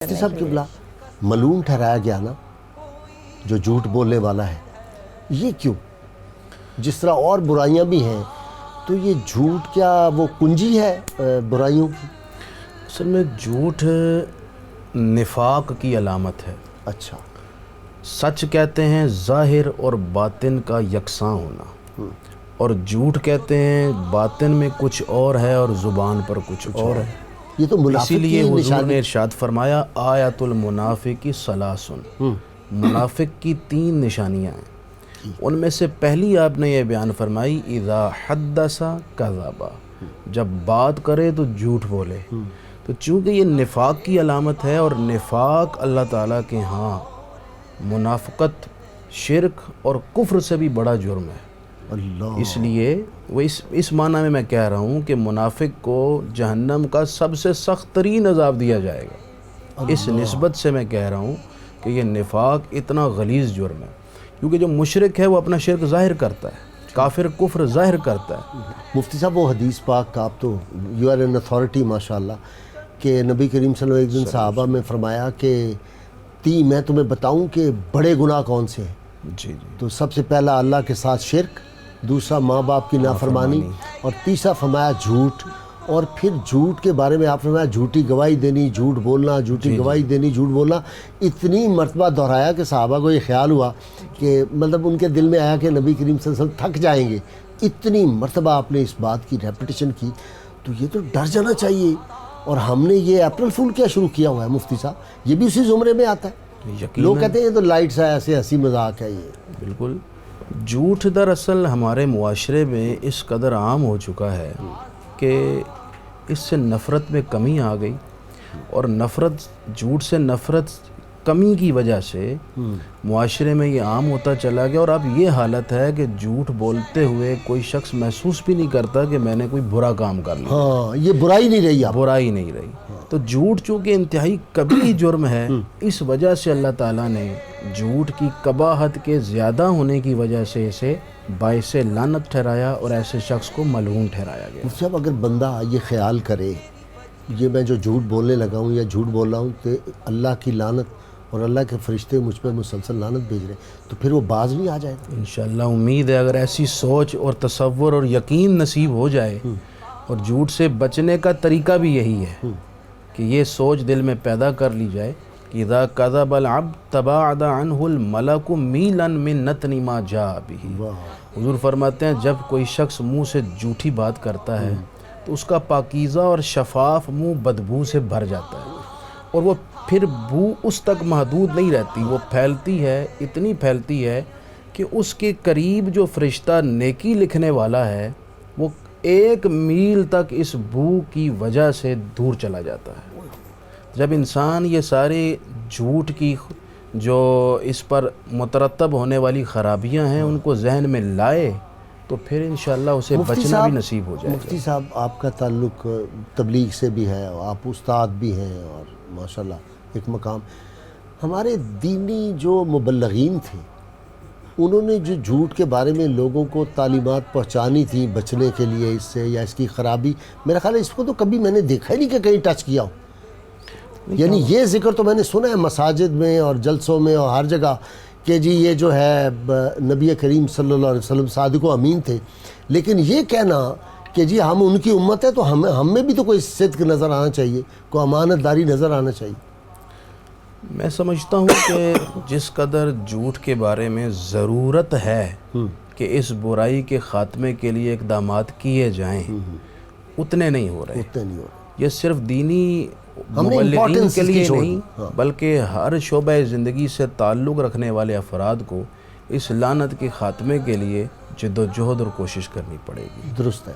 مفتی صاحب قبلہ ملعون ٹھہرایا گیا نا جو جھوٹ بولنے والا ہے، یہ کیوں؟ جس طرح اور برائیاں بھی ہیں تو یہ جھوٹ کیا وہ کنجی ہے برائیوں کی؟ اصل میں جھوٹ نفاق کی علامت ہے۔ اچھا، سچ کہتے ہیں ظاہر اور باطن کا یکساں ہونا، اور جھوٹ کہتے ہیں باطن میں کچھ اور ہے اور زبان پر کچھ اور ہے۔ یہ تو منافق اسی لیے کی حضور نشانی۔ نے ارشاد فرمایا آیت المنافق ثلاث، منافق کی 3 نشانیاں ہیں۔ ان میں سے پہلی آپ نے یہ بیان فرمائی اذا حدث کذب، جب بات کرے تو جھوٹ بولے۔ تو چونکہ یہ نفاق کی علامت ہے، اور نفاق اللہ تعالیٰ کے ہاں منافقت شرک اور کفر سے بھی بڑا جرم ہے۔ اللہ، اس لیے وہ اس معنی میں کہہ رہا ہوں کہ منافق کو جہنم کا سب سے سخت ترین عذاب دیا جائے گا۔ اس نسبت سے میں کہہ رہا ہوں کہ یہ نفاق اتنا غلیظ جرم ہے، کیونکہ جو مشرک ہے وہ اپنا شرک ظاہر کرتا ہے، کافر کفر ظاہر کرتا ہے۔ مفتی صاحب وہ حدیث پاک کا آپ تو یو آر این اتھارٹی ماشاءاللہ، کہ نبی کریم صلی اللہ علیہ وسلم ایک دن صحابہ میں فرمایا کہ میں تمہیں بتاؤں کہ بڑے گناہ کون سے ہیں؟ جی تو سب سے پہلا اللہ کے ساتھ شرک، دوسرا ماں باپ کی نافرمانی، اور تیسرا فرمایا جھوٹ۔ اور پھر جھوٹ کے بارے میں آپ نے فرمایا جھوٹی گواہی دینی، جھوٹ بولنا، جھوٹی گواہی دینی، جھوٹ بولنا۔ اتنی مرتبہ دہرایا کہ صحابہ کو یہ خیال ہوا کہ مطلب ان کے دل میں آیا کہ نبی کریم صلی اللہ علیہ وسلم تھک جائیں گے، اتنی مرتبہ آپ نے اس بات کی ریپیٹیشن کی، تو یہ تو ڈر جانا چاہیے۔ اور ہم نے یہ اپریل فول کیا شروع کیا ہوا ہے مفتی صاحب، یہ بھی اسی زمرے میں آتا ہے۔ لوگ کہتے ہیں یہ تو لائٹس ہے، ایسے ہنسی مذاق ہے۔ یہ بالکل جھوٹ دراصل ہمارے معاشرے میں اس قدر عام ہو چکا ہے کہ اس سے نفرت میں کمی آ گئی، اور جھوٹ سے نفرت کمی کی وجہ سے معاشرے میں یہ عام ہوتا چلا گیا، اور اب یہ حالت ہے کہ جھوٹ بولتے ہوئے کوئی شخص محسوس بھی نہیں کرتا کہ میں نے کوئی برا کام کر لیا۔ ہاں، یہ برائی نہیں رہی، برائی نہیں رہی۔ تو جھوٹ چونکہ انتہائی کبیرہ جرم ہے، اس وجہ سے اللہ تعالیٰ نے جھوٹ کی قباحت کے زیادہ ہونے کی وجہ سے اسے باعث لعنت ٹھہرایا، اور ایسے شخص کو ملعون ٹھہرایا گیا۔ مفتی صاحب اگر بندہ یہ خیال کرے یہ میں جو جھوٹ بولنے لگا ہوں یا جھوٹ بول رہا ہوں کہ اللہ کی لعنت اور اللہ کے فرشتے مجھ پہ مسلسل لعنت بھیج رہے ہیں، تو پھر وہ باز نہیں آ جائے گا؟ انشاءاللہ امید ہے اگر ایسی سوچ اور تصور اور یقین نصیب ہو جائے، اور جھوٹ سے بچنے کا طریقہ بھی یہی ہے کہ یہ سوچ دل میں پیدا کر لی جائے کہ اذا کذب العبد تباعد عنہ الملک میلا من نتن ما جاء به۔ حضور فرماتے ہیں جب کوئی شخص منہ سے جھوٹی بات کرتا ہے تو اس کا پاکیزہ اور شفاف منہ بدبو سے بھر جاتا ہے، اور وہ پھر بو اس تک محدود نہیں رہتی، وہ پھیلتی ہے، اتنی پھیلتی ہے کہ اس کے قریب جو فرشتہ نیکی لکھنے والا ہے وہ 1 میل تک اس بو کی وجہ سے دور چلا جاتا ہے۔ جب انسان یہ سارے جھوٹ کی جو اس پر مترتب ہونے والی خرابیاں ہیں ان کو ذہن میں لائے تو پھر انشاءاللہ اسے بچنا بھی نصیب ہو جائے گا۔ مفتی صاحب آپ کا تعلق تبلیغ سے بھی ہے، اور آپ استاد بھی ہیں، اور ماشاءاللہ ایک مقام ہمارے دینی جو مبلغین تھے انہوں نے جو جھوٹ کے بارے میں لوگوں کو تعلیمات پہنچانی تھی بچنے کے لیے اس سے یا اس کی خرابی، میرا خیال ہے اس کو تو کبھی میں نے دیکھا ہی نہیں کہ کہیں ٹچ کیا ہو۔ یعنی یہ ذکر تو میں نے سنا ہے مساجد میں اور جلسوں میں اور ہر جگہ کہ جی یہ جو ہے نبی کریم صلی اللہ علیہ وسلم صادق و امین تھے، لیکن یہ کہنا کہ جی ہم ان کی امت ہے تو ہم میں بھی تو کوئی صدق نظر آنا چاہیے، کوئی امانت داری نظر آنا چاہیے۔ میں سمجھتا ہوں کہ جس قدر جھوٹ کے بارے میں ضرورت ہے کہ اس برائی کے خاتمے کے لیے اقدامات کیے جائیں اتنے نہیں ہو رہے۔ یہ صرف دینی مبلغین کے لیے نہیں بلکہ ہر شعبہ زندگی سے تعلق رکھنے والے افراد کو اس لعنت کے خاتمے کے لیے جد و جہد اور کوشش کرنی پڑے گی۔ درست ہے۔